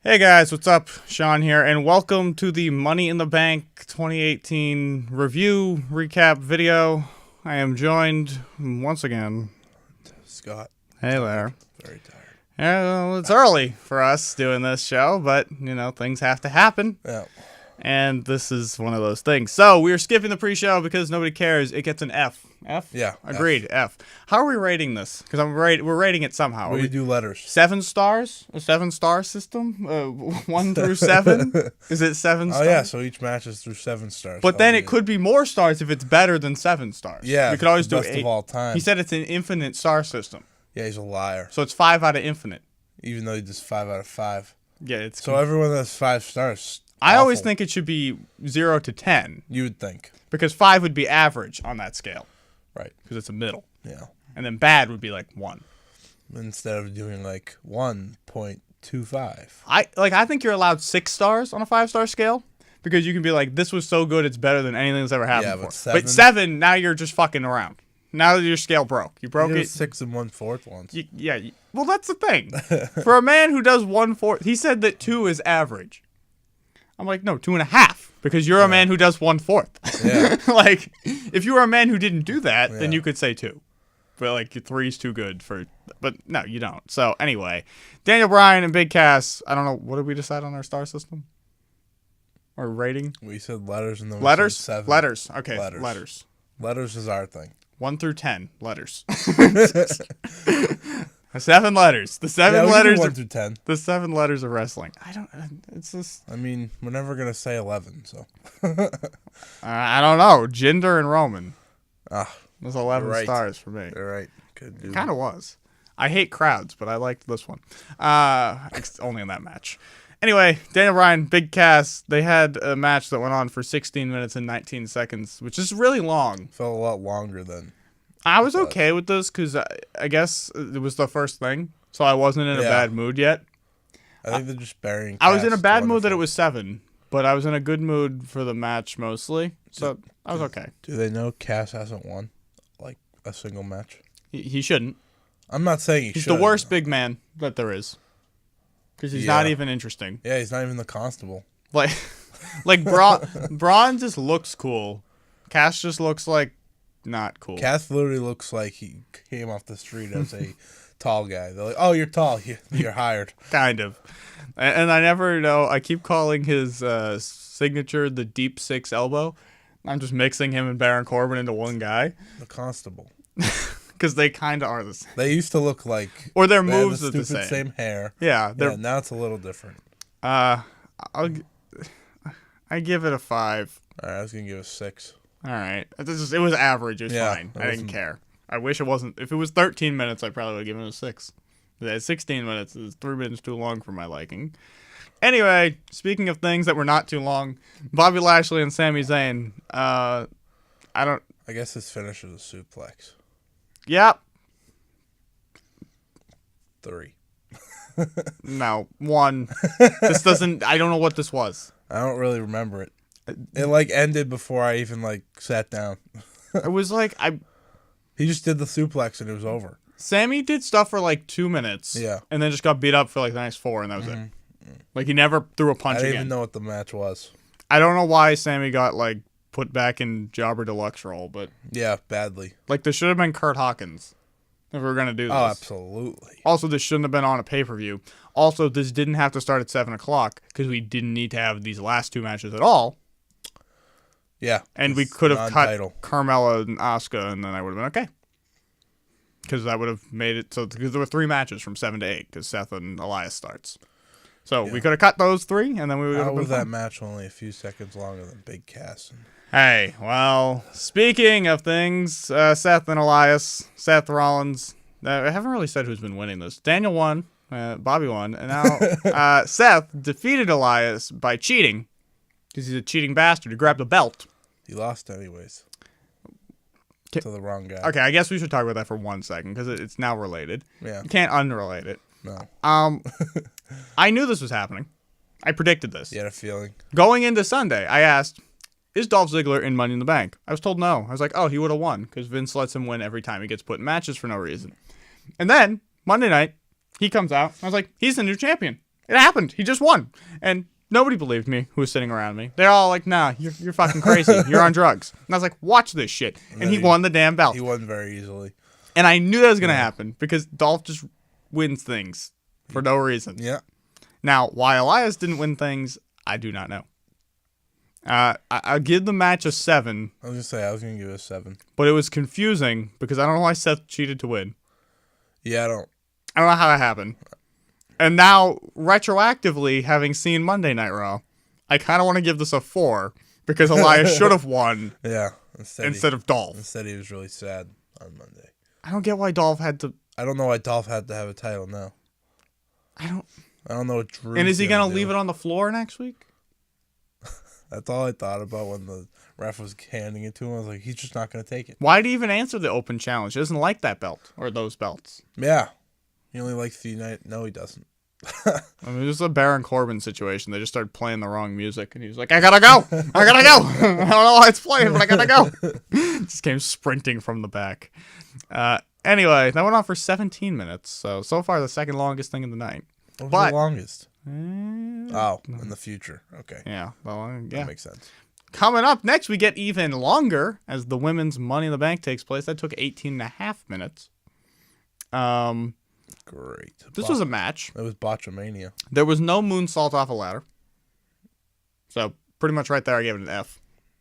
Hey guys, what's up? Sean here, and welcome to the Money in the Bank 2018 review recap video. I am joined once again. Scott. Hey there. Very tired. Yeah, well, it's early for us doing this show, but, you know, things have to happen. Yeah. And this is one of those things. So, we're skipping the pre-show because nobody cares. It gets an F. F? Yeah. Agreed, F. How are we rating this? Because we're rating it somehow. We do letters. 7 stars? A 7-star system? 1 through 7? Is it 7 stars? Oh, yeah, so each match is through 7 stars. But then it could be more stars if it's better than 7 stars. Yeah, we could always do best 8. of all time. He said it's an infinite star system. Yeah, he's a liar. So it's 5 out of infinite. Even though he does 5 out of 5. Yeah, it's so everyone that's 5 stars. I always think it should be 0 to 10. You would think. Because 5 would be average on that scale. Right. Because it's a middle. Yeah. And then bad would be like 1. Instead of doing like 1.25. I think you're allowed 6 stars on a 5-star scale. Because you can be like, this was so good, it's better than anything that's ever happened before. But 7, now you're just fucking around. Now your scale broke. You broke it. 6 and 1/4 once. Well, that's the thing. For a man who does 1/4, he said that 2 is average. I'm like, no, 2.5, because you're a man who does 1/4. Yeah. Like, if you were a man who didn't do that, then you could say 2. But like 3 is too good for. But no, you don't. So anyway, Daniel Bryan and Big Cass. I don't know. What did we decide on our star system? Or rating? We said letters and then Letters. we said 7. Letters. Okay. Letters. Letters is our thing. 1 through 10 letters. 7 letters. The 7 letters. 1 through 10. The 7 letters of wrestling. I don't. It's just. I mean, we're never gonna say 11, so. I don't know. Jinder and Roman. Ah, There's 11 stars for me. You're right. Good dude. Kind of was. I hate crowds, but I liked this one. Only in that match. Anyway, Daniel Bryan, Big Cass, they had a match that went on for 16 minutes and 19 seconds, which is really long. Felt a lot longer than. I was okay with this because I guess it was the first thing, so I wasn't in a bad mood yet. I think they're just burying I was in a bad mood that it was 7, but I was in a good mood for the match mostly, so I was okay. Do they know Cass hasn't won, like, a single match? He shouldn't. I'm not saying he's the worst big man that there is. Because he's not even interesting. Yeah, he's not even the constable. Like Braun just looks cool. Cass just looks like not cool. Cass literally looks like he came off the street as a tall guy. They're like, oh, you're tall. You're hired. Kind of. And I never know. I keep calling his signature the Deep Six Elbow. I'm just mixing him and Baron Corbin into one guy. The constable. Because they kind of are the same. They used to look like... Or their moves are the same hair. Yeah. Now it's a little different. I give it a 5. All right, I was going to give it a 6. All right. It was average. It was fine. I didn't care. I wish it wasn't. If it was 13 minutes, I probably would have given it a 6. At 16 minutes is 3 minutes too long for my liking. Anyway, speaking of things that were not too long, Bobby Lashley and Sami Zayn. I guess his finish is a suplex. Yep. 3. No, 1. This doesn't. I don't know what this was. I don't really remember it. It like ended before I even like sat down. It was like He just did the suplex and it was over. Sammy did stuff for like 2 minutes. Yeah. And then just got beat up for like the next 4, and that was it. Like he never threw a punch again. I didn't even know what the match was. I don't know why Sammy got like put back in Jobber Deluxe role, but yeah, badly. Like this should have been Kurt Hawkins if we were gonna do this. Oh, absolutely. Also, this shouldn't have been on a pay-per-view. Also, this didn't have to start at 7 o'clock because we didn't need to have these last 2 matches at all. Yeah, and we could have cut Carmella and Asuka, and then I would have been okay. Because that would have made it so because there were 3 matches from 7 to 8 because Seth and Elias starts. So we could have cut those 3, and then we would have been was fine. That match only a few seconds longer than Big Cass? Hey, well, speaking of things, Seth and Elias, Seth Rollins. I haven't really said who's been winning this. Daniel won, Bobby won, and now Seth defeated Elias by cheating because he's a cheating bastard. He grabbed the belt. He lost anyways. To the wrong guy. Okay, I guess we should talk about that for 1 second because it's now related. Yeah. You can't unrelate it. No. I knew this was happening. I predicted this. You had a feeling. Going into Sunday, I asked, is Dolph Ziggler in Money in the Bank? I was told no. I was like, oh, he would have won because Vince lets him win every time he gets put in matches for no reason. And then, Monday night, he comes out. I was like, he's the new champion. It happened. He just won. And nobody believed me who was sitting around me. They're all like, nah, you're fucking crazy. You're on drugs. And I was like, watch this shit. And he won the damn belt. He won very easily. And I knew that was going to happen because Dolph just wins things for no reason. Yeah. Now, why Elias didn't win things, I do not know. I'll give the match a 7. I was going to give it a 7. But it was confusing because I don't know why Seth cheated to win. Yeah, I don't know how that happened. And now, retroactively, having seen Monday Night Raw, I kind of want to give this a 4 because Elias should have won. Yeah. Instead of Dolph. Instead, he was really sad on Monday. I don't get why Dolph had to. I don't know why Dolph had to have a title now. I don't know what Drew. And is he going to leave it on the floor next week? That's all I thought about when the ref was handing it to him. I was like, he's just not going to take it. Why did he even answer the open challenge? He doesn't like that belt or those belts. Yeah. He only likes the United. No, he doesn't. I mean, this is a Baron Corbin situation. They just started playing the wrong music, and he was like, I gotta go! I gotta go! I don't know why it's playing, but I gotta go! Just came sprinting from the back. Anyway, that went on for 17 minutes, so far the second longest thing of the night. What was the longest? In the future. Okay. Yeah. Well, That makes sense. Coming up next, we get even longer as the women's Money in the Bank takes place. That took 18 and a half minutes. Great. This was a match. It was Botchamania. There was no moonsault off a ladder. So, pretty much right there, I gave it an F.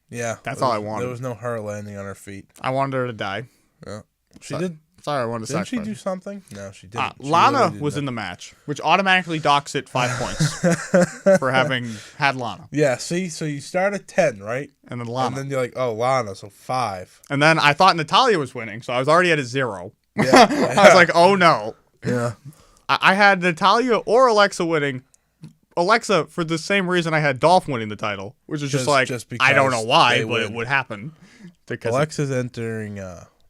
Yeah. That's all I wanted. There was no her landing on her feet. I wanted her to die. Yeah. She did. Sorry, I wanted to Didn't she do something? No, she didn't. Lana was in the match, which automatically docks it 5 points for having had Lana. Yeah, see? So you start at 10, right? And then Lana. And then you're like, oh, Lana, so 5. And then I thought Natalya was winning, so I was already at a 0. Yeah. I was like, oh no. Yeah. I had Natalya or Alexa winning. Alexa, for the same reason I had Dolph winning the title, which is just I don't know why, but it would happen. Alexa's entering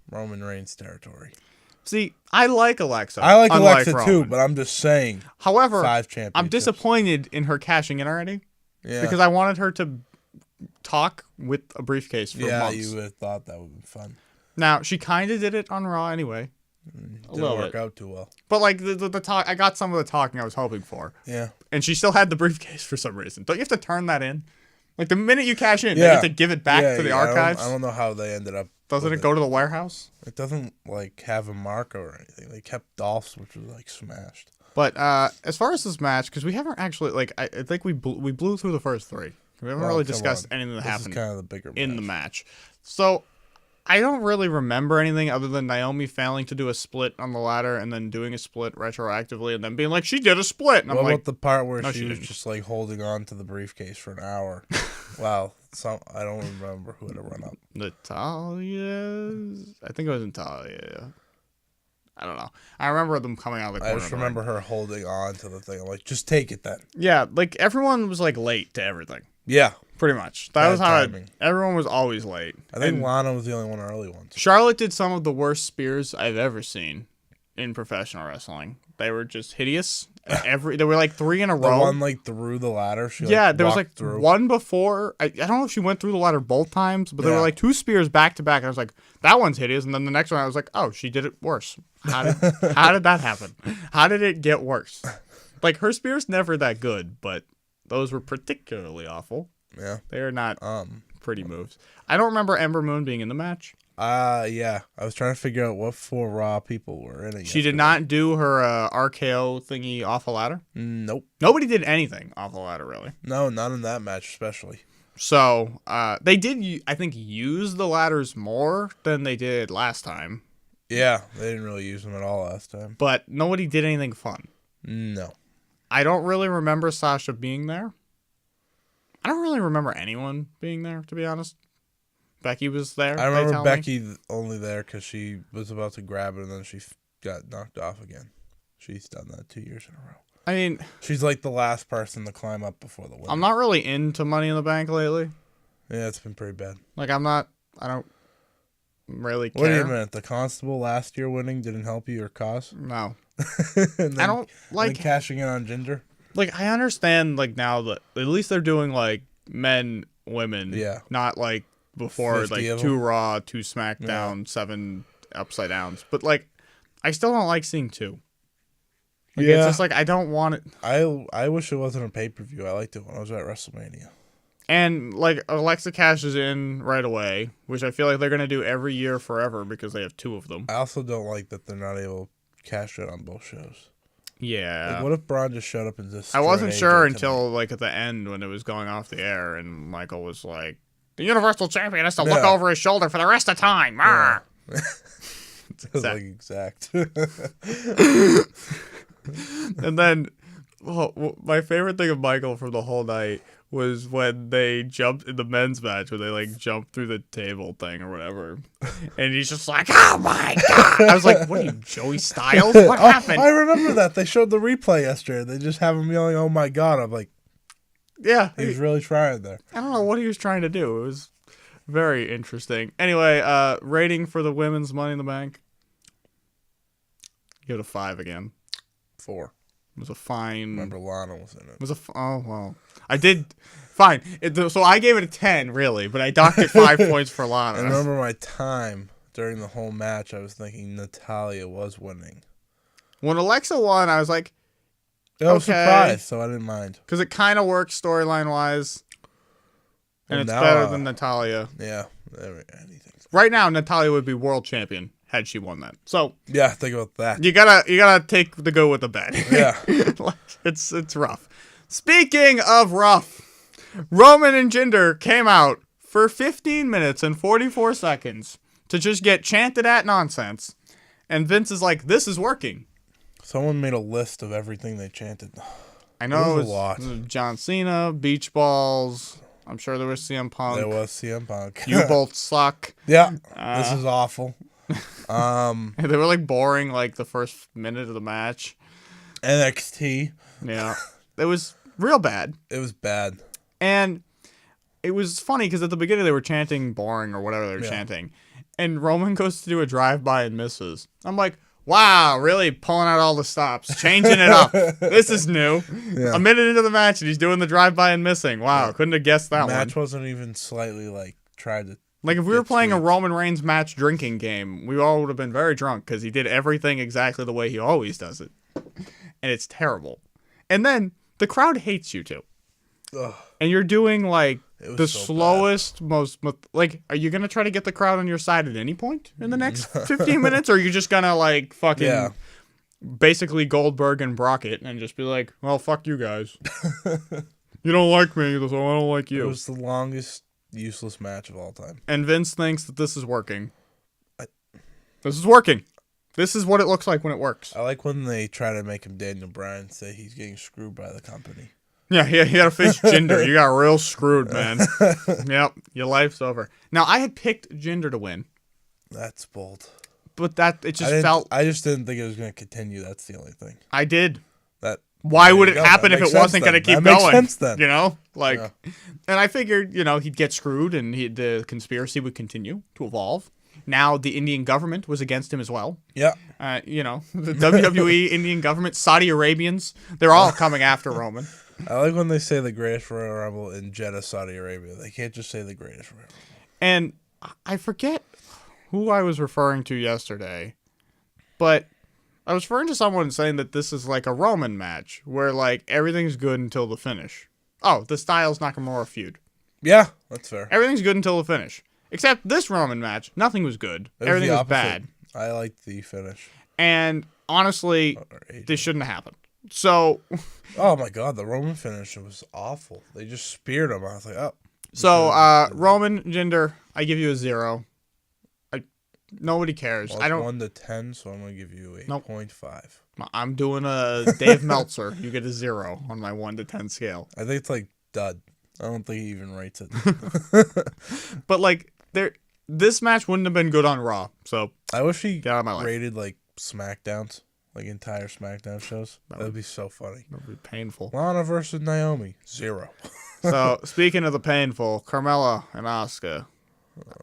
Roman Reigns territory. See, I like Alexa. I like Alexa too, but I'm just saying. However, 5 championships. I'm disappointed in her cashing in already. Yeah. Because I wanted her to talk with a briefcase for months. Yeah, you would have thought that would be fun. Now, she kind of did it on Raw anyway. Didn't work out too well. But like the talk, I got some of the talking I was hoping for. Yeah. And she still had the briefcase for some reason. Don't you have to turn that in? Like the minute you cash in, you have to give it back to the archives. I don't know how they ended up. Doesn't it go to the warehouse? It doesn't like have a marker or anything. They kept Dolph's, which was like smashed. But as far as this match, because we haven't actually I think we blew through the first 3. We haven't really discussed anything that happened kind of the bigger in the match. So I don't really remember anything other than Naomi failing to do a split on the ladder and then doing a split retroactively and then being like, she did a split. And what I'm like, about the part where no, she was just like holding on to the briefcase for an hour? Wow. I don't remember who had to run up. Natalya? I think it was Natalya. I don't know. I remember them coming out of the corner. I just remember her holding on to the thing. I'm like, just take it then. Yeah, like everyone was like late to everything. Yeah. Pretty much. That was how everyone was always late. I think Lana was the only one early one. Charlotte did some of the worst spears I've ever seen in professional wrestling. They were just hideous. There were like 3 in a row. The one like through the ladder. There was like one before. I don't know if she went through the ladder both times, but there were like 2 spears back to back. I was like, that one's hideous. And then the next one, I was like, oh, she did it worse. How did that happen? How did it get worse? Like her spear's never that good, but those were particularly awful. Yeah. They are not pretty moves. I don't remember Ember Moon being in the match. Yeah. I was trying to figure out what 4 Raw people were in it. She did not do her RKO thingy off a ladder? Nope. Nobody did anything off a ladder, really. No, not in that match especially. So, they did, I think, use the ladders more than they did last time. Yeah, they didn't really use them at all last time. But nobody did anything fun. No. I don't really remember Sasha being there. I don't really remember anyone being there, to be honest. Becky was there. I remember Becky only there because she was about to grab it and then she got knocked off again. She's done that 2 years in a row. I mean, she's like the last person to climb up before the win. I'm not really into Money in the Bank lately. Yeah, it's been pretty bad. Like, I don't really care. Wait a minute. The Constable last year winning didn't help you or cause? No. Then, I don't like cashing in on Ginger. Like, I understand, like, now that at least they're doing, like, men, women. Yeah. Not, like, before, like, 2 Raw, 2 SmackDown, 7 Upside Downs. But, like, I still don't like seeing 2. Like, it's just like, I don't want it. I wish it wasn't a pay-per-view. I liked it when I was at WrestleMania. And, like, Alexa cashes in right away, which I feel like they're going to do every year forever because they have 2 of them. I also don't like that they're not able to cash in on both shows. Yeah. Like, what if Braun just showed up and just... I wasn't sure until, like, at the end when it was going off the air, and Michael was like, the Universal Champion has to look over his shoulder for the rest of time. Yeah. It was like exact. And then, my favorite thing of Michael from the whole night was when they jumped in the men's match, where they like jumped through the table thing or whatever, and he's just like, "Oh my god!" I was like, "What are you, Joey Styles? What happened?" I remember that they showed the replay yesterday. They just have him yelling, "Oh my god!" I'm like, "Yeah, he was really trying there." I don't know what he was trying to do. It was very interesting. Anyway, rating for the women's Money in the Bank. Give it a 5 again. 4. It was a fine. Remember, Lana was in it. It was oh well. I did fine. So I gave it a 10, really, but I docked it 5 points for Lana. I remember my time during the whole match. I was thinking Natalya was winning. When Alexa won, I was like, I was surprised, so I didn't mind because it kind of works storyline wise, and well, it's now, better than Natalya. Yeah, anything. Right now, Natalya would be world champion had she won that. So yeah, think about that. You gotta take the good with the bad. Yeah, it's rough. Speaking of rough, Roman and Jinder came out for 15 minutes and 44 seconds to just get chanted at nonsense, and Vince is like, "This is working." Someone made a list of everything they chanted. I know it was a lot. John Cena, beach balls. I'm sure there was CM Punk. There was CM Punk. You both suck. Yeah, this is awful. They were like boring like the first minute of the match. NXT. Yeah. It was real bad. It was bad. And it was funny because at the beginning they were chanting boring or whatever they were chanting. And Roman goes to do a drive-by and misses. I'm like, wow, really pulling out all the stops, changing it up. This is new. Yeah. A minute into the match and he's doing the drive-by and missing. Wow, couldn't have guessed that one. The match wasn't even slightly like tried to... Like, if we were playing a Roman Reigns match drinking game, we all would have been very drunk because he did everything exactly the way he always does it. And it's terrible. And then the crowd hates you, too. Ugh. And you're doing, like, the slowest, most... Like, are you going to try to get the crowd on your side at any point in the next 15 minutes? Or are you just going to, like, fucking... basically Goldberg and Brockett and just be like, well, fuck you guys. You don't like me, so I don't like you. It was the longest... useless match of all time. And Vince thinks that this is working. This is working. This is what it looks like when it works. I like when they try to make him Daniel Bryan, say he's getting screwed by the company. Yeah, you gotta face Jinder. You got real screwed, man. Yep, your life's over. Now, I had picked Jinder to win. That's bold. But it just felt... I just didn't think it was going to continue. That's the only thing. I did. Why would it happen if it wasn't going to keep going? That makes sense then. You know? Like, and I figured, he'd get screwed and the conspiracy would continue to evolve. Now the Indian government was against him as well. Yeah. The WWE, Indian government, Saudi Arabians, they're all coming after Roman. I like when they say the greatest Royal Rumble in Jeddah, Saudi Arabia. They can't just say the greatest Royal Rumble. And I forget who I was referring to yesterday, but... I was referring to someone saying that this is like a Roman match where like everything's good until the finish. Oh, the Styles Nakamura feud. Yeah, that's fair. Everything's good until the finish. Except this Roman match, nothing was good. Everything was bad. I liked the finish. And honestly, this shouldn't have happened. So... oh my god, the Roman finish was awful. They just speared him. I was like, oh. So, Roman, Jinder, I give you a 0. Nobody cares. Well, I don't 1 to 10, so I'm gonna give you a 0.5. I'm doing a Dave Meltzer. You get a 0 on my 1 to 10 scale. I think it's like dud. I don't think he even rates it. But like this match wouldn't have been good on Raw. So I wish he get out of my life. Rated like SmackDowns, like entire SmackDown shows. That would be so funny. That would be painful. Lana versus Naomi, 0. So speaking of the painful, Carmella and Asuka.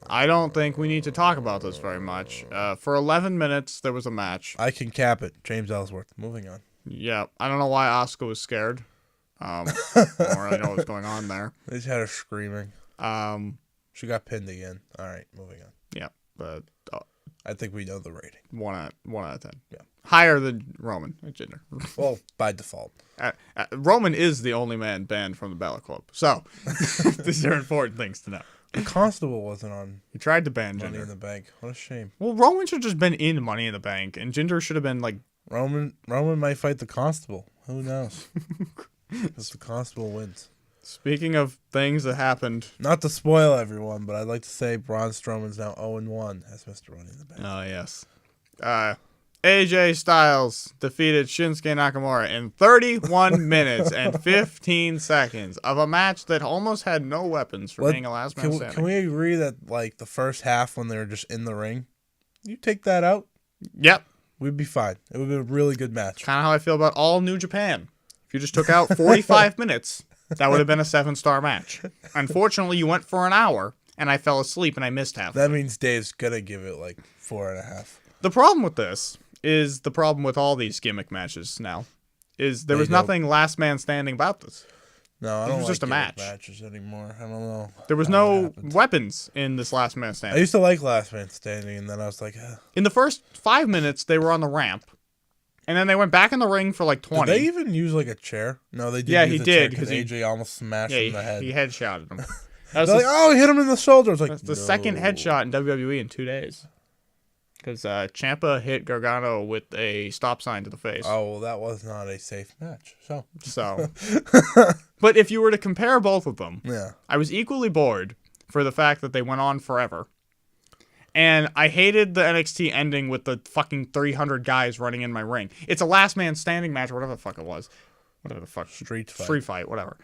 I don't think we need to talk about this very much. For 11 minutes, there was a match. I can cap it. James Ellsworth. Moving on. Yeah. I don't know why Asuka was scared. I don't really know what's going on there. They just had her screaming. She got pinned again. All right, moving on. Yeah. But I think we know the rating. 1 out of 10. Yeah. Higher than Roman at Jinder. Well, by default. Roman is the only man banned from the Balor Club. So, these are important things to know. The Constable wasn't on He tried to ban Money in Jinder. the Bank. What a shame. Well, Roman should have just been in Money in the Bank, and Jinder should have been like... Roman might fight the Constable. Who knows? Because the Constable wins. Speaking of things that happened... Not to spoil everyone, but I'd like to say Braun Strowman's now 0-1 as Mr. Money in the Bank. Oh, yes. AJ Styles defeated Shinsuke Nakamura in 31 minutes and 15 seconds of a match that almost had no weapons for being a last man standing. Can we agree that, like, the first half when they were just in the ring, you take that out? Yep. We'd be fine. It would be a really good match. Kind of how I feel about all New Japan. If you just took out 45 minutes, that would have been a 7-star match. Unfortunately, you went for an hour, and I fell asleep, and I missed half. That means Dave's going to give it, like, 4.5. The problem with this is the problem with all these gimmick matches now. Is there was nothing last man standing about this. No, I don't was just a match. matches anymore. I don't know. There was no weapons in this last man standing. I used to like Last Man Standing, and then I was like, In the first 5 minutes, they were on the ramp. And then they went back in the ring for like 20. Did they even use like a chair? No, they did. Yeah, use he a did, because 'cause he- AJ almost smashed him in the head. He headshotted him. That They're was like, oh, he hit him in the shoulder. I was like, that's the second headshot in WWE in 2 days. Because Ciampa hit Gargano with a stop sign to the face. Oh, well, that was not a safe match. So, but if you were to compare both of them, Yeah. I was equally bored for the fact that they went on forever. And I hated the NXT ending with the fucking 300 guys running in my ring. It's a last man standing match or whatever the fuck it was. Whatever the fuck. Street fight, whatever.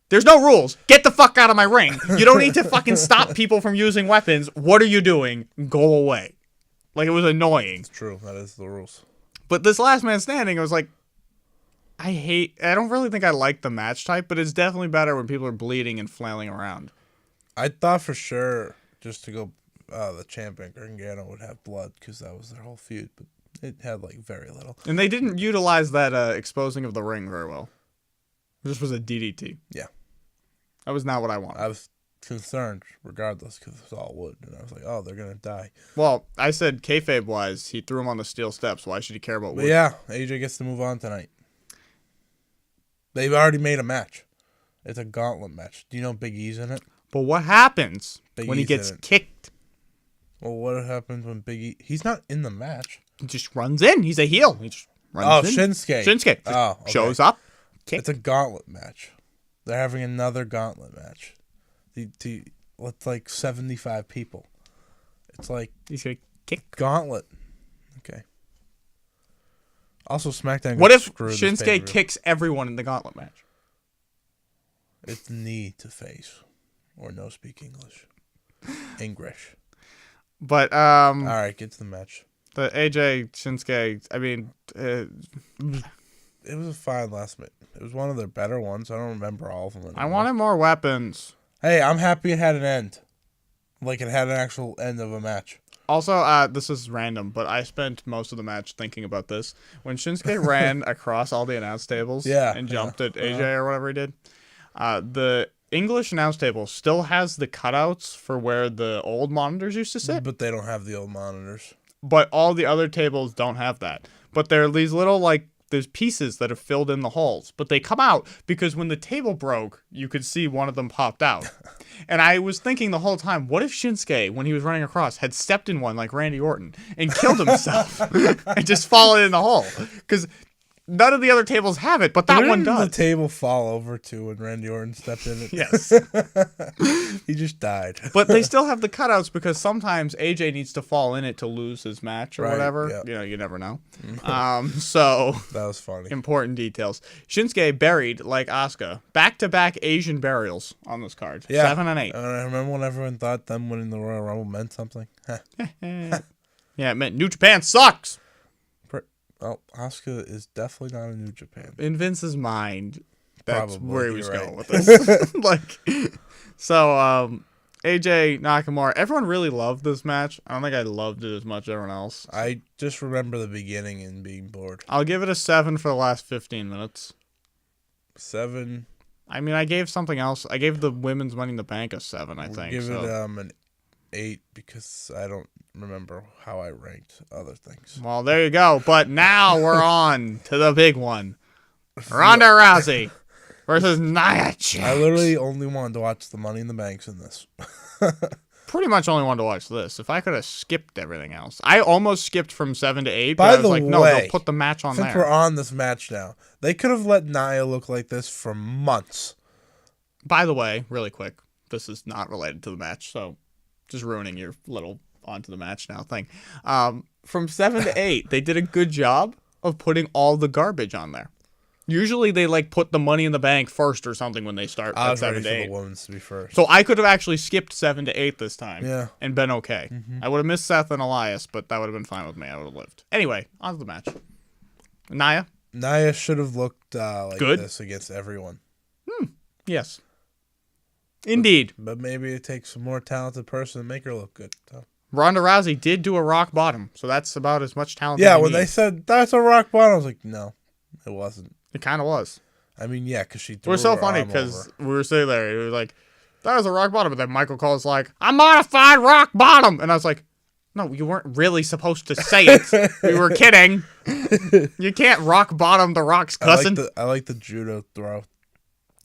There's no rules. Get the fuck out of my ring. You don't need to fucking stop people from using weapons. What are you doing? Go away. Like, it was annoying. It's true. That is the rules. But this last man standing, I was like, I don't really think I like the match type, but it's definitely better when people are bleeding and flailing around. I thought for sure, just to go, the champion Gargano would have blood because that was their whole feud, but it had like very little. And they didn't utilize that exposing of the ring very well. This was a DDT. Yeah. That was not what I wanted. I was concerned regardless because it was all wood, and I was like, oh, they're going to die. Well, I said kayfabe-wise, he threw him on the steel steps. Why should he care about wood? But yeah, AJ gets to move on tonight. They've already made a match. It's a gauntlet match. Do you know Big E's in it? But what happens Big when he E's gets in it. kicked? Well, what happens when Big E... He's not in the match. He just runs in. He's a heel. He just runs in. Shinsuke. Shinsuke just Okay. shows up. Kick. It's a gauntlet match. They're having another gauntlet match. With like 75 people. It's like He's going to kick. gauntlet. Okay. Also, SmackDown. What if screwed this Shinsuke pay-per-view. kicks everyone in the gauntlet match? It's knee to face. Or no speak English. English. But, All right, get to the match. the AJ Shinsuke, I mean, It was a fine last minute. It was one of their better ones. I don't remember all of them anymore. I wanted more weapons. Hey, I'm happy it had an end. Like it had an actual end of a match. Also, this is random, but I spent most of the match thinking about this. When Shinsuke ran across all the announce tables and jumped at AJ or whatever he did, the English announce table still has the cutouts for where the old monitors used to sit, But they don't have the old monitors. but all the other tables don't have that. But there are these little, like, there's pieces that have filled in the holes, but they come out because when the table broke, you could see one of them popped out. And I was thinking the whole time, what if Shinsuke, when he was running across, had stepped in one like Randy Orton and killed himself and just fallen in the hole? Because none of the other tables have it, but that one does. The table fall over too when Randy Orton stepped in it. Yes. He just died. But they still have the cutouts because sometimes AJ needs to fall in it to lose his match or Right, whatever. yeah. You know, you never know. So That was funny. important details. Shinsuke buried, like Asuka, back-to-back Asian burials on this card. Yeah. 7 and 8. And I remember when everyone thought them winning the Royal Rumble meant something. Yeah, it meant New Japan sucks. Well, Asuka is definitely not in New Japan. In Vince's mind, that's Probably, where he was you're going right. with this. So, AJ Nakamura, everyone really loved this match. I don't think I loved it as much as everyone else. I just remember the beginning and being bored. I'll give it a 7 for the last 15 minutes. 7. I mean, I gave something else. I gave the women's Money in the Bank a 7, I think. Give so. it an 8 because I don't remember how I ranked other things. Well, there you go. But now we're on to the big one. Ronda Rousey versus Nia Jax. I literally only wanted to watch the Money in the Banks in this. Pretty much only wanted to watch this. If I could have skipped everything else. I almost skipped from 7 to 8, but I was like, no, they'll put the match on since there. We're on this match now, they could have let Nia look like this for months. By the way, really quick, this is not related to the match, so just ruining your little onto the match now thing. From 7 to 8, they did a good job of putting all the garbage on there. Usually they like put the Money in the Bank first or something when they start I at was 7 ready to for 8. the women's to be first. So I could have actually skipped 7 to 8 this time and been okay. Mm-hmm. I would have missed Seth and Elias, but that would have been fine with me. I would have lived. Anyway, on to the match. Nia should have looked like good this against everyone. Yes. Indeed. But maybe it takes a more talented person to make her look good. So. Ronda Rousey did do a rock bottom, so that's about as much talent Yeah, as you when need. they said that's a rock bottom, I was like, no, it wasn't. It kind of was. I mean, yeah, because she It threw was so her funny arm because over. we were sitting there. It was like, that was a rock bottom. But then Michael Cole's like, a modified rock bottom. And I was like, no, you weren't really supposed to say it. We were kidding. You can't rock bottom the Rock's cousin. I like the judo throw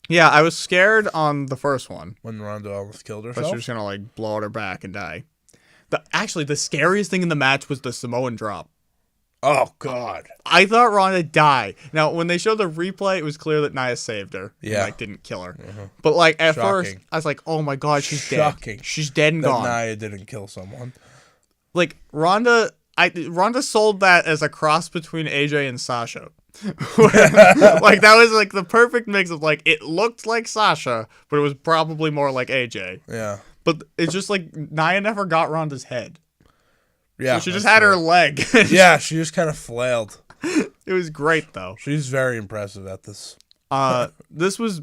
Yeah, I was scared on the first one. when Ronda almost killed But herself. she was going to like blow out her back and die. Actually, the scariest thing in the match was the Samoan drop. Oh, God. I thought Ronda died. Now, when they showed the replay, it was clear that Nia saved her. Yeah. And, like, didn't kill her. But, like, at first, Shocking. I was like, oh my God, she's Shocking. dead. She's dead and That gone. Nia didn't kill someone. Like, Ronda sold that as a cross between AJ and Sasha. Like, that was, like, the perfect mix of, like, it looked like Sasha, but it was probably more like AJ. Yeah. But it's just, like, Nia never got Ronda's head. Yeah. So she just had her leg. Yeah, she just kind of flailed. It was great, though. She's very impressive at this. This was...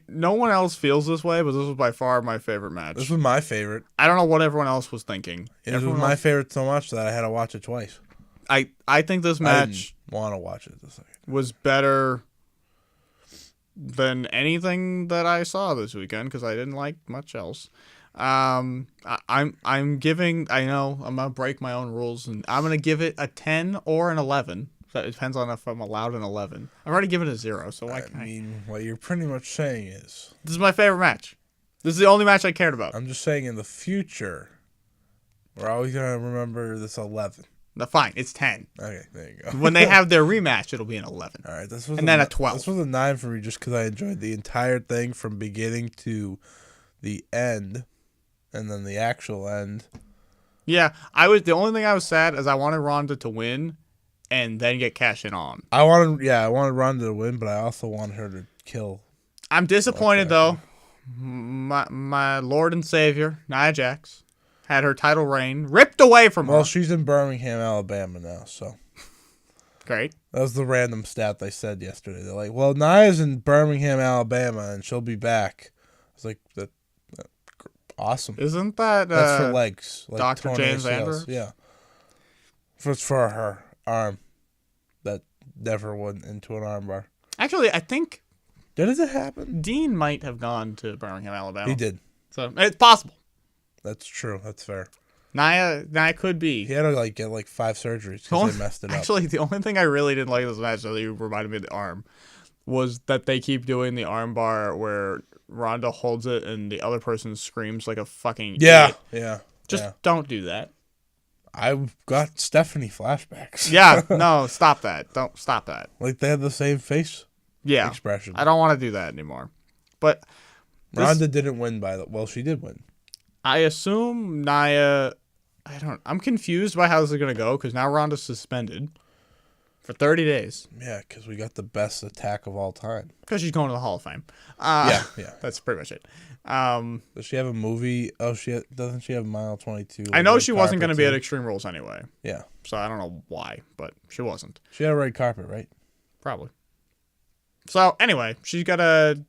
no one else feels this way, but this was by far my favorite match. This was my favorite. I don't know what everyone else was thinking. It was my favorite so much that I had to watch it twice. I think this I match didn't want to watch it the second. was better than anything that I saw this weekend because I didn't like much else. I'm giving. I know I'm gonna break my own rules, and I'm gonna give it a 10 or an 11. So it depends on if I'm allowed an 11. I've already given it a 0, so why can't I? mean, what you're pretty much saying is... This is my favorite match. This is the only match I cared about. I'm just saying in the future, we're always going to remember this 11. No, fine, it's 10. Okay, there you go. When they have their rematch, it'll be an 11. All right, this was And then a 12. This was a 9 for me just because I enjoyed the entire thing from beginning to the end, and then the actual end. Yeah, the only thing I was sad is I wanted Ronda to win and then get cash in on. I wanted Ronda to win, but I also wanted her to kill. I'm disappointed though. My Lord and Savior, Nia Jax, had her title reign ripped away from her. Well, she's in Birmingham, Alabama now, so. Great. That was the random stat they said yesterday. They're like, well, Nia's in Birmingham, Alabama, and she'll be back. I was like, that awesome. Isn't that That's for legs. Like Dr. torn James ACLs. Andrews? Yeah. It's for her arm that never went into an armbar. Actually, I think Did it happen? Dean might have gone to Birmingham, Alabama. He did. So it's possible. That's true. That's fair. Nia could be. He had to get 5 surgeries because they messed it up. Actually, the only thing I really didn't like in this match, that you reminded me of the arm, was that they keep doing the arm bar where Ronda holds it and the other person screams like a fucking idiot. Yeah. Just don't do that. I've got Stephanie flashbacks. Yeah, no, stop that. Don't stop that. Like they had the same face expression. I don't want to do that anymore. But Ronda didn't win well, she did win. I assume Nia... I'm confused by how this is going to go because now Ronda's suspended for 30 days. Yeah, because we got the best attack of all time. Because she's going to the Hall of Fame. Yeah. That's pretty much it. Does she have a movie? Oh, doesn't she have Mile 22? I know she wasn't going to be at Extreme Rules anyway. Yeah. So I don't know why, but she wasn't. She had a red carpet, right? Probably. So anyway, she's got a...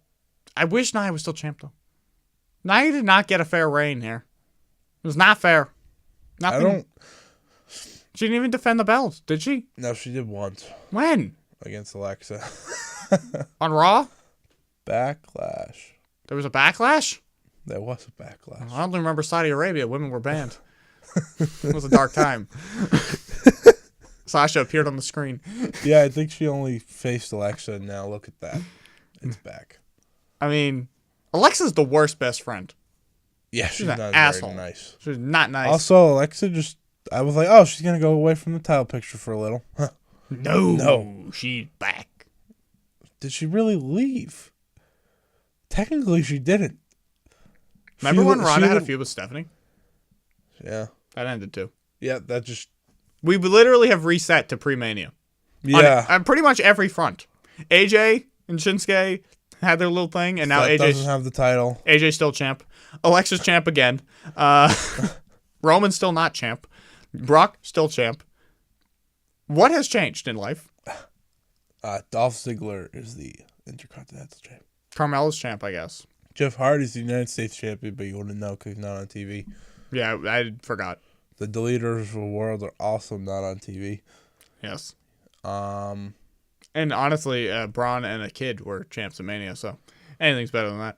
I wish Nia was still champ, though. Nia did not get a fair reign here. It was not fair. Nothing. She didn't even defend the belt, did she? No, she did once. When? Against Alexa. On Raw? Backlash. There was a backlash? There was a backlash. I only remember Saudi Arabia. Women were banned. It was a dark time. Sasha appeared on the screen. Yeah, I think she only faced Alexa, and now look at that. It's back. I mean, Alexa's the worst best friend. Yeah, she's an not asshole. very nice. She's not nice. Also, Alexa I was like, oh, she's going to go away from the title picture for a little. Huh. No, she's back. Did she really leave? Technically, she didn't. Remember when Ronda had a feud with Stephanie? Yeah. That ended too. Yeah, that just... We literally have reset to pre-Mania. Yeah. On pretty much every front. AJ and Shinsuke had their little thing, and now AJ AJ doesn't have the title. AJ's still champ. Alexa's champ again. Roman's still not champ. Brock still champ. What has changed in life? Dolph Ziggler is the Intercontinental Champ. Carmella's champ, I guess. Jeff Hardy's the United States Champion, but you wouldn't know because he's not on TV. Yeah, I forgot. The Deleters of the World are also not on TV. Yes. And honestly, Braun and a kid were champs of Mania, so anything's better than that.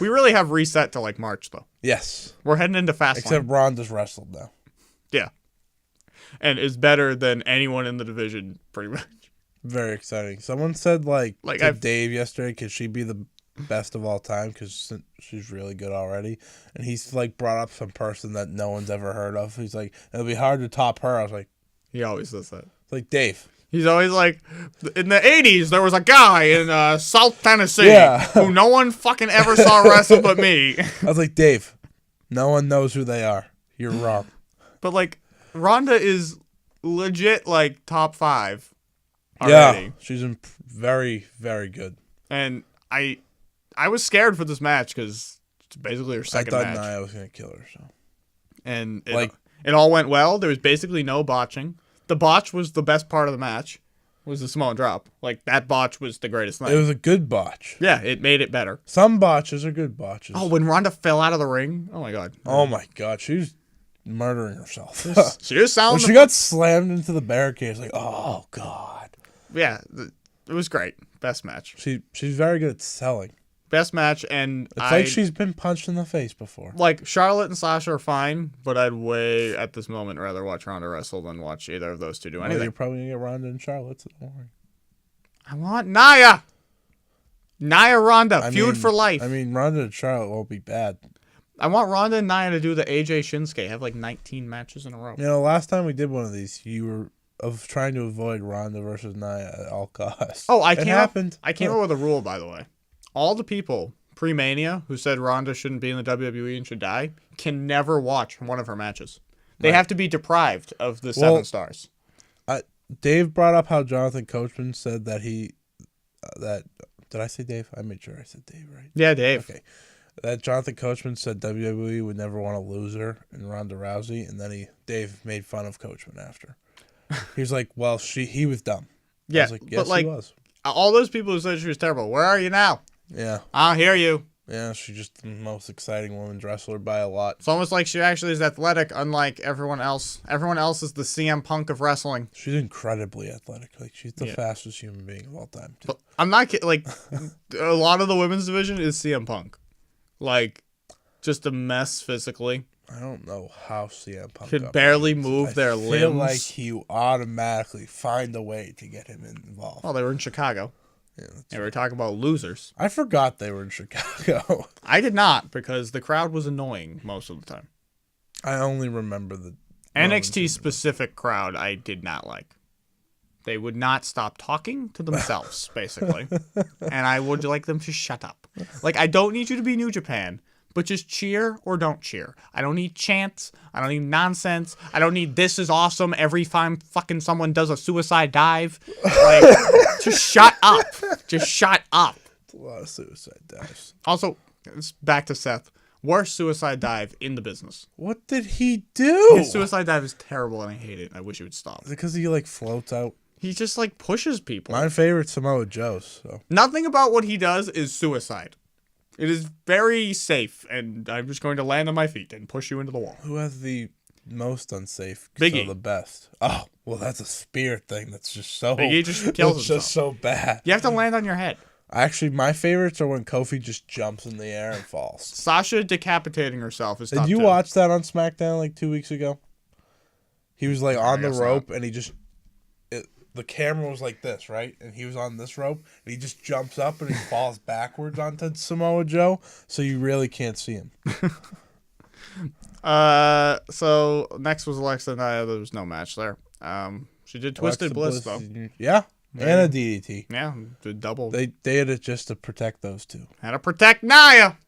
We really have reset to like March, though. Yes. We're heading into Fastlane. Except Braun just wrestled now. Yeah. And is better than anyone in the division, pretty much. Very exciting. Someone said, to Dave yesterday, could she be the best of all time? Because she's really good already. And he's, brought up some person that no one's ever heard of. He's like, it'll be hard to top her. I was like... He always does that. Like, Dave. He's always like, in the 80s, there was a guy in South Tennessee who no one fucking ever saw wrestle but me. I was like, Dave, no one knows who they are. You're wrong. But, Ronda is legit, top 5 already. Yeah, she's very, very good. And I was scared for this match because it's basically her second match. I thought Nia was going to kill her. So. And it all went well. There was basically no botching. The botch was the best part of the match, was the Samoan drop. That botch was the greatest thing. It was a good botch. Yeah, it made it better. Some botches are good botches. Oh, when Ronda fell out of the ring? Oh, my God. Oh, my God. She was murdering herself. She was sounding... When she got slammed into the barricades, oh, God. Yeah, it was great. Best match. She's very good at selling. Best match, and it's like she's been punched in the face before. Charlotte and Sasha are fine, but I'd way, at this moment, rather watch Ronda wrestle than watch either of those two do anything. You're probably going to get Ronda and Charlotte, so don't worry. I want Nia! Nia Ronda, feud for life. I mean, Ronda and Charlotte won't be bad. I want Ronda and Nia to do the AJ Shinsuke, have 19 matches in a row. Last time we did one of these, you were trying to avoid Ronda versus Nia at all costs. Oh, I came up with a rule, by the way. All the people pre-Mania who said Ronda shouldn't be in the WWE and should die can never watch one of her matches. They have to be deprived of the 7 stars. Dave brought up how Jonathan Coachman said that did I say Dave? I made sure I said Dave, right? Yeah, Dave. Okay. That Jonathan Coachman said WWE would never want a loser in Ronda Rousey, and then Dave made fun of Coachman after. He was like, well, he was dumb. Yeah, I was like, yes, he was. All those people who said she was terrible, where are you now? Yeah. I'll hear you. Yeah, she's just the most exciting women's wrestler by a lot. It's almost like she actually is athletic, unlike everyone else. Everyone else is the CM Punk of wrestling. She's incredibly athletic. She's the fastest human being of all time. But I'm not kidding. A lot of the women's division is CM Punk. Just a mess physically. I don't know how CM Punk could barely move their limbs. I feel like you automatically find a way to get him involved. Oh, they were in Chicago. Yeah, we were talking about losers. I forgot they were in Chicago. I did not, because the crowd was annoying most of the time. I only remember the NXT specific crowd I did not like. They would not stop talking to themselves, basically. And I would like them to shut up. I don't need you to be New Japan, but just cheer or don't cheer. I don't need chants. I don't need nonsense. I don't need this is awesome every time fucking someone does a suicide dive. Just shut up. Just shut up. It's a lot of suicide dives. Also, it's back to Seth. Worst suicide dive in the business. What did he do? His suicide dive is terrible and I hate it. I wish he would stop. Is it because he floats out? He just pushes people. My favorite Samoa Joe's. So. Nothing about what he does is suicide. It is very safe, and I'm just going to land on my feet and push you into the wall. Who has the most unsafe? Biggie. So the best. Oh, well, that's a spear thing. That's just so. Biggie just kills himself. Just so bad. You have to land on your head. Actually, my favorites are when Kofi just jumps in the air and falls. Sasha decapitating herself is top Did you 2. watch that on SmackDown like 2 weeks ago? He was like on the rope and he just... the camera was like this, right? And he was on this rope and he just jumps up and he falls backwards onto Samoa Joe. So you really can't see him. So next was Alexa Nia. There was no match there. She did Twisted Bliss though. Yeah. And a DDT. Yeah, did double. They did it just to protect those two. Had to protect Nia,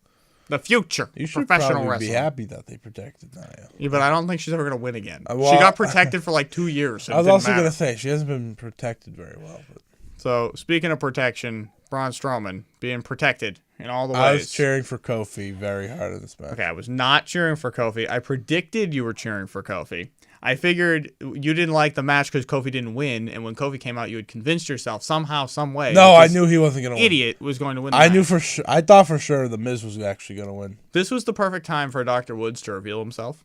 the future you should professional probably wrestler. Be happy that they protected Nia. Yeah, but I don't think she's ever gonna win again. Well, she got protected for like 2 years. So I was also gonna say she hasn't been protected very well. But. So speaking of protection, Braun Strowman being protected in all the ways. I was cheering for Kofi very hard in this match. Okay, I was not cheering for Kofi. I predicted you were cheering for Kofi. I figured you didn't like the match because Kofi didn't win, and when Kofi came out, you had convinced yourself somehow, some way. No, I knew he wasn't going to win. Idiot was going to win the I match. knew for sure. I thought for sure the Miz was actually going to win. This was the perfect time for Dr. Woods to reveal himself.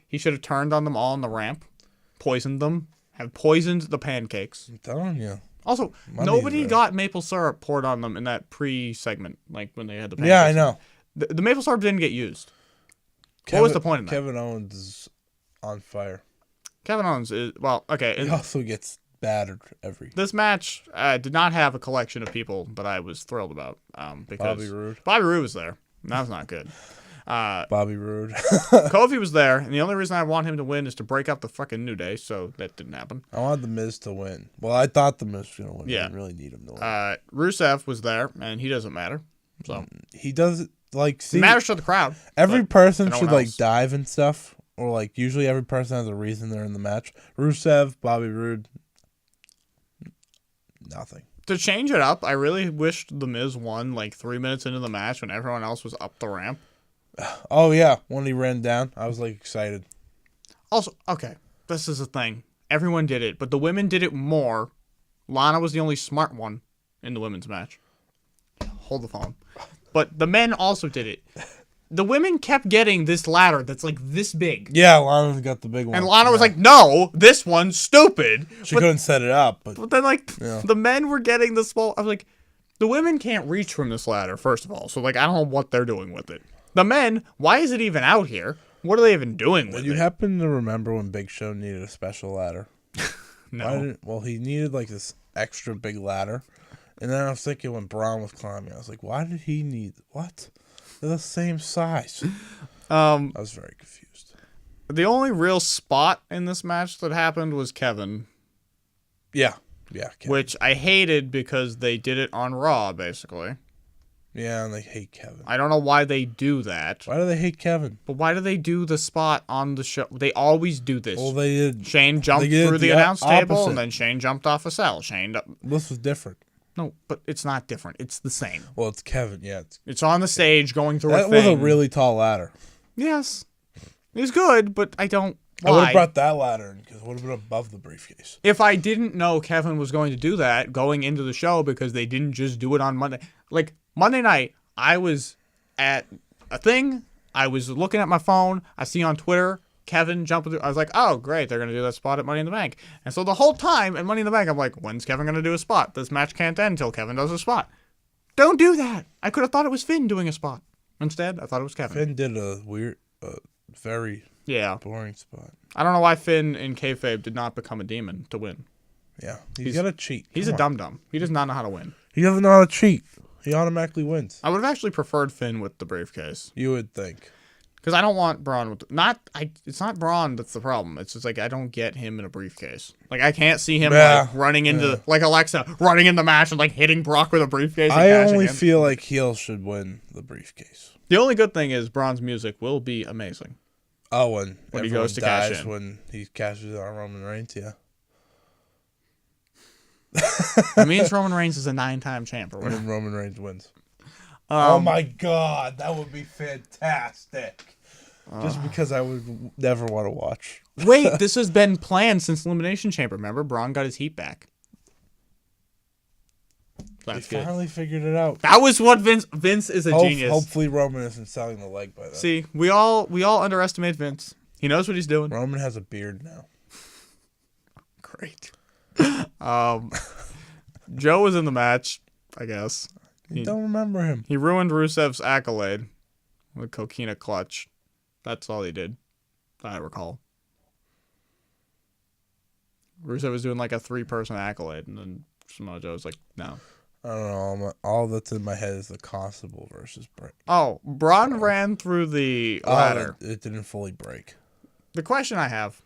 He should have turned on them all on the ramp, poisoned them, have poisoned the pancakes. I'm telling you. Also, nobody got maple syrup poured on them in that pre-segment, like when they had the pancakes. Yeah, I know. The maple syrup didn't get used. What was the point of that? Kevin Owens is on fire. Kevin Owens is, well, okay. He also gets battered every. This match did not have a collection of people that I was thrilled about. Because Bobby Roode. Bobby Roode was there. That was not good. Bobby Roode. Kofi was there, and the only reason I want him to win is to break up the fucking New Day, so that didn't happen. I wanted the Miz to win. Well, I thought the Miz was going to win. Yeah. I didn't really need him to win. Rusev was there, and he doesn't matter. So he does like see. It matters to the crowd. Every person should like else. dive and stuff, or like usually every person has a reason they're in the match. Rusev, Bobby Roode, nothing. To change it up, I really wished The Miz won like 3 minutes into the match when everyone else was up the ramp. Oh yeah, when he ran down, I was like excited. Also, okay, this is the thing. Everyone did it, but the women did it more. Lana was the only smart one in the women's match. Hold the phone. But the men also did it. The women kept getting this ladder that's like this big. Yeah, Lana got the big one. And Lana was like, no, this one's stupid. She couldn't set it up. But then, like, the men were getting the small. I was like, the women can't reach from this ladder, first of all. So, like, I don't know what they're doing with it. The men, why is it even out here? What are they even doing with it? Did you happen to remember when Big Show needed a special ladder? No. Well, he needed, like, this extra big ladder. And then I was thinking when Braun was climbing, I was like, why did he need... What? They're the same size. I was very confused. The only real spot in this match that happened was Kevin. Yeah. Yeah, Kevin. Which I hated because they did it on Raw, basically. Yeah, and they hate Kevin. I don't know why they do that. Why do they hate Kevin? But why do they do the spot on the show? They always do this. Well, they did. Shane jumped through the announce table, and then Shane jumped off a cell. This was different. No, but it's not different. It's the same. Well, it's Kevin, yeah. It's on the stage going through a thing. That was a really tall ladder. Yes. It's good, but I don't... I would have brought that ladder in because it would have been above the briefcase. If I didn't know Kevin was going to do that going into the show because they didn't just do it on Monday. Like, Monday night, I was at a thing. I was looking at my phone. I see on Twitter... Kevin jumping through. I was like, oh, great. They're going to do that spot at Money in the Bank. And so the whole time at Money in the Bank, I'm like, when's Kevin going to do a spot? This match can't end until Kevin does a spot. Don't do that. I could have thought it was Finn doing a spot. Instead, I thought it was Kevin. Finn did a weird, very boring spot. I don't know why Finn in kayfabe did not become a demon to win. Yeah. He's got to cheat. He's a dum-dum. He does not know how to win. He doesn't know how to cheat. He automatically wins. I would have actually preferred Finn with the briefcase. You would think. Because I don't want Braun with... It's not Braun that's the problem. It's just like I don't get him in a briefcase. Like I can't see him like running into... Like Alexa running in the match and like hitting Brock with a briefcase. I only feel like heel should win the briefcase. The only good thing is Braun's music will be amazing. Oh, when he goes to cash in. When he cashes on Roman Reigns, yeah. It means Roman Reigns is a 9-time champ or whatever. And Roman Reigns wins. Oh my God, that would be fantastic. Just because I would never want to watch. Wait, this has been planned since Elimination Chamber. Remember, Braun got his heat back. They finally figured it out. That was what Vince is a genius. Hopefully Roman isn't selling the leg by then. See, we all underestimate Vince. He knows what he's doing. Roman has a beard now. Great. Joe was in the match, I guess. I don't remember him. He ruined Rusev's accolade with Coquina Clutch. That's all he did, I recall. Rusev was doing like a 3-person accolade, and then Samoa Joe was like, no. I don't know. All that's in my head is the Constable versus Break. Oh, Braun ran through the ladder. It didn't fully break. The question I have.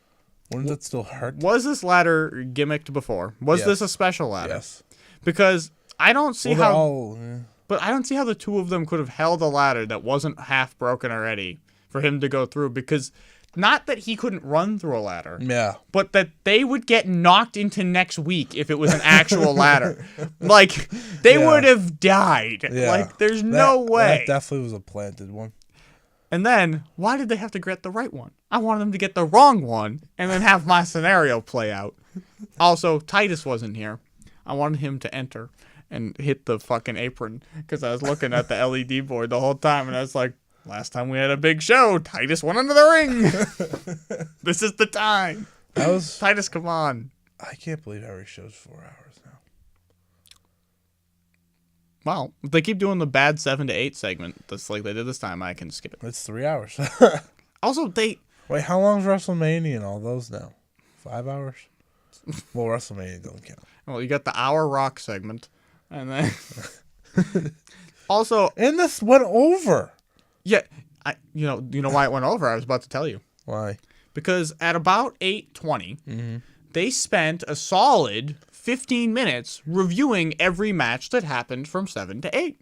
Wouldn't that still hurt? Was this ladder gimmicked before? Was this a special ladder? Yes. Because I don't see how... Yeah. But I don't see how the two of them could have held a ladder that wasn't half broken already for him to go through, because... Not that he couldn't run through a ladder. Yeah. But that they would get knocked into next week if it was an actual ladder. Like, they would have died. Yeah. Like, there's no way. That definitely was a planted one. And then, why did they have to get the right one? I wanted them to get the wrong one and then have my scenario play out. Also, Titus wasn't here. I wanted him to enter and hit the fucking apron because I was looking at the LED board the whole time and I was like, last time we had a big show, Titus went into the ring. This is the time. Titus, come on. I can't believe every show's 4 hours now. Well, if they keep doing the bad 7 to 8 segment, that's like they did this time, I can skip it. It's 3 hours. Also, Wait, how long's WrestleMania and all those now? 5 hours? Well, WrestleMania doesn't count. Well, you got the hour Rock segment, and then... Also... And this went over. Yeah, you know why it went over? I was about to tell you. Why? Because at about 8:20, they spent a solid 15 minutes reviewing every match that happened from 7 to 8.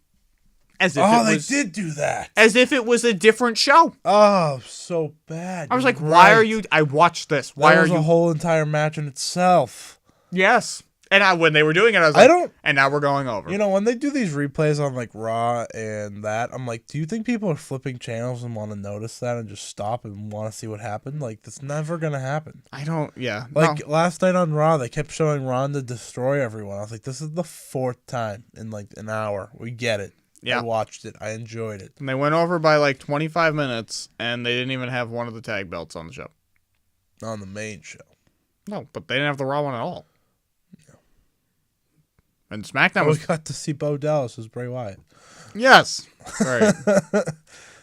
As if they did do that. As if it was a different show. Oh, so bad. I was like, why are you... I watched this. Why are you... a whole entire match in itself. Yes. And when they were doing it, I was like, and now we're going over. You know, when they do these replays on, like, Raw and that, I'm like, do you think people are flipping channels and want to notice that and just stop and want to see what happened? Like, that's never going to happen. Like, last night on Raw, they kept showing Ronda destroy everyone. I was like, this is the 4th time in, like, an hour. We get it. Yeah. I watched it. I enjoyed it. And they went over by, like, 25 minutes, and they didn't even have one of the tag belts on the show. On the main show. No, but they didn't have the Raw one at all. And SmackDown was... We got to see Bo Dallas as Bray Wyatt. Yes. Right.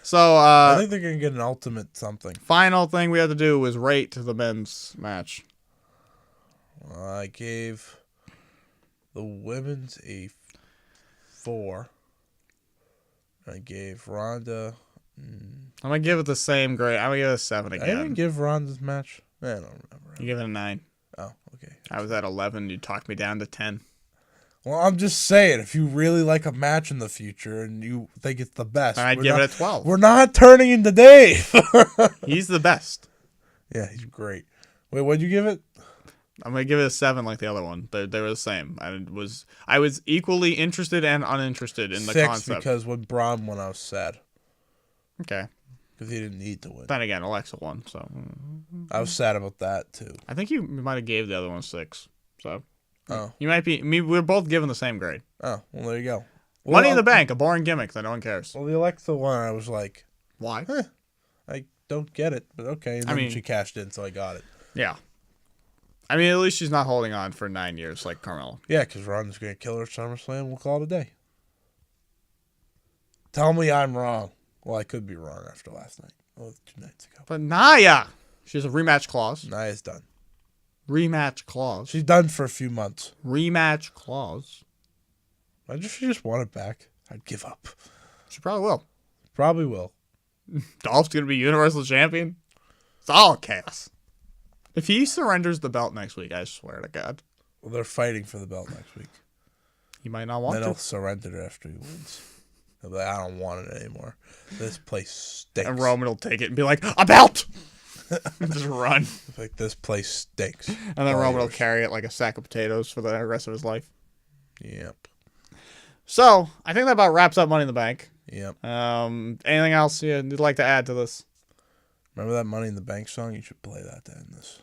So, I think they're going to get an ultimate something. Final thing we had to do was rate the men's match. I gave the women's a 4. I gave Ronda... I'm going to give it the same grade. I'm going to give it a 7 again. I didn't give Ronda's match. I don't remember. You give it a 9. Oh, okay. I was at 11. You talked me down to 10. Well, I'm just saying, if you really like a match in the future and you think it's the best, I'd give it a 12. We're not turning into Dave. He's the best. Yeah, he's great. Wait, what'd you give it? I'm gonna give it a 7, like the other one. They were the same. I was equally interested and uninterested in the 6 concept. Because when Braun won, I was sad. Okay. Because he didn't need to win. Then again, Alexa won, so I was sad about that too. I think you might have gave the other one 6. So. Oh. You might be... we're both given the same grade. Oh, well, there you go. Money in the Bank, a boring gimmick that no one cares. Well, the Alexa one, I was like... Why? I don't get it, but okay. And then she cashed in, so I got it. Yeah. I mean, at least she's not holding on for 9 years like Carmella. Yeah, because Ronda's going to kill her at SummerSlam. We'll call it a day. Tell me I'm wrong. Well, I could be wrong after last night. Oh, 2 nights ago. But Nia! She has a rematch clause. Nia's done. Rematch clause. She's done for a few months. Rematch clause. Imagine if she just won it back. I'd give up. She probably will. Probably will. Dolph's going to be Universal Champion? It's all chaos. If he surrenders the belt next week, I swear to God. Well, they're fighting for the belt next week. He might not want then to. He'll surrender it after he wins. He'll be like, I don't want it anymore. This place stinks. And Roman will take it and be like, a belt! Just run. Like, this place stinks. And then Roman will carry it like a sack of potatoes for the rest of his life. Yep. So, I think that about wraps up Money in the Bank. Yep. Anything else you'd like to add to this? Remember that Money in the Bank song? You should play that to end this.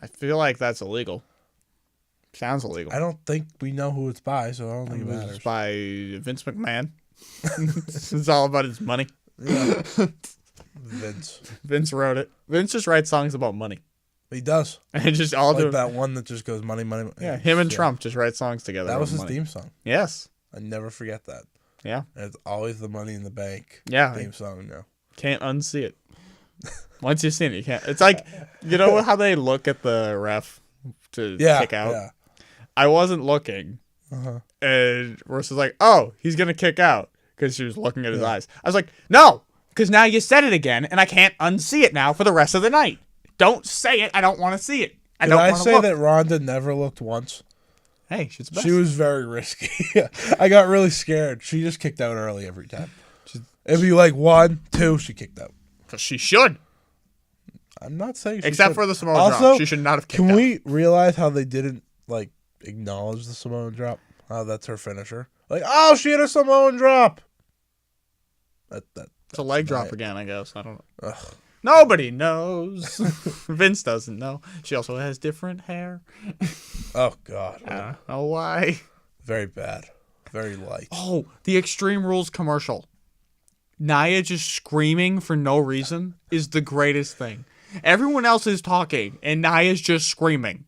I feel like that's illegal. Sounds illegal. I don't think we know who it's by, so I don't think it matters. It's by Vince McMahon. It's all about his money. Yeah. Vince wrote it. Vince just writes songs about money. He does. And it just all like that one that just goes money, money. Yeah, him and Trump just write songs together. That was his theme song. Yes. I never forget that. Yeah. And it's always the Money in the Bank theme song now. Can't unsee it. Once you've seen it, you can't. It's like, you know how they look at the ref to kick out? Yeah. I wasn't looking. And Ross was like, oh, he's going to kick out. Because she was looking at his eyes. I was like, no, because now you said it again, and I can't unsee it now for the rest of the night. Don't say it. I don't want to see it. Did I say that Rhonda never looked once? Hey, she's the best. She was very risky. I got really scared. She just kicked out early every time. It'd be like 1, 2, she kicked out. Because she should. I'm not saying she Except for the Samoan drop. She should not have kicked out. Can we realize how they didn't acknowledge the Samoan drop? Oh, that's her finisher. Oh, she had a Samoan drop. It's a leg drop again, I guess. I don't know. Ugh. Nobody knows. Vince doesn't know. She also has different hair. Oh, God. I don't know why. Very bad. Very light. Oh, the Extreme Rules commercial. Nia just screaming for no reason is the greatest thing. Everyone else is talking, and Nia's just screaming.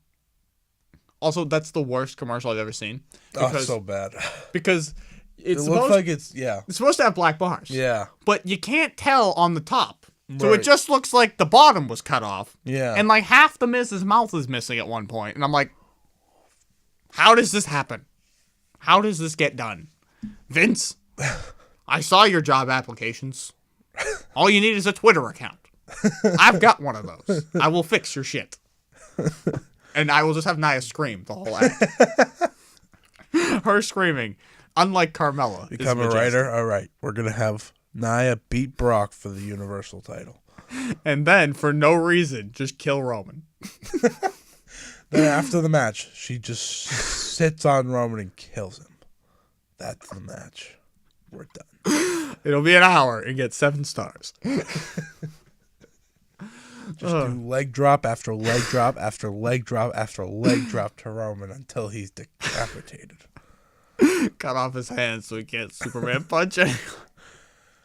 Also, that's the worst commercial I've ever seen. Because, so bad. Because... It looks like it's supposed to have black bars. Yeah. But you can't tell on the top. So it just looks like the bottom was cut off. Yeah. And half the Miz's mouth is missing at one point. And I'm like, how does this happen? How does this get done? Vince, I saw your job applications. All you need is a Twitter account. I've got one of those. I will fix your shit. And I will just have Nia scream the whole act. Her screaming. Unlike Carmella. Become a writer? All right. We're going to have Nia beat Brock for the Universal title. And then, for no reason, just kill Roman. Then after the match, she just sits on Roman and kills him. That's the match. We're done. It'll be an hour and get 7 stars. Just do leg drop after leg drop after leg drop after leg drop to Roman until he's decapitated. Cut off his hands so he can't Superman punch anyone.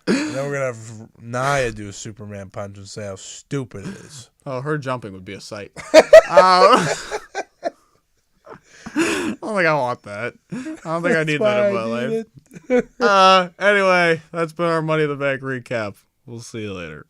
And then we're going to have Nia do a Superman punch and say how stupid it is. Oh, her jumping would be a sight. I don't think I want that. I don't think I need that in my life. Anyway, that's been our Money in the Bank recap. We'll see you later.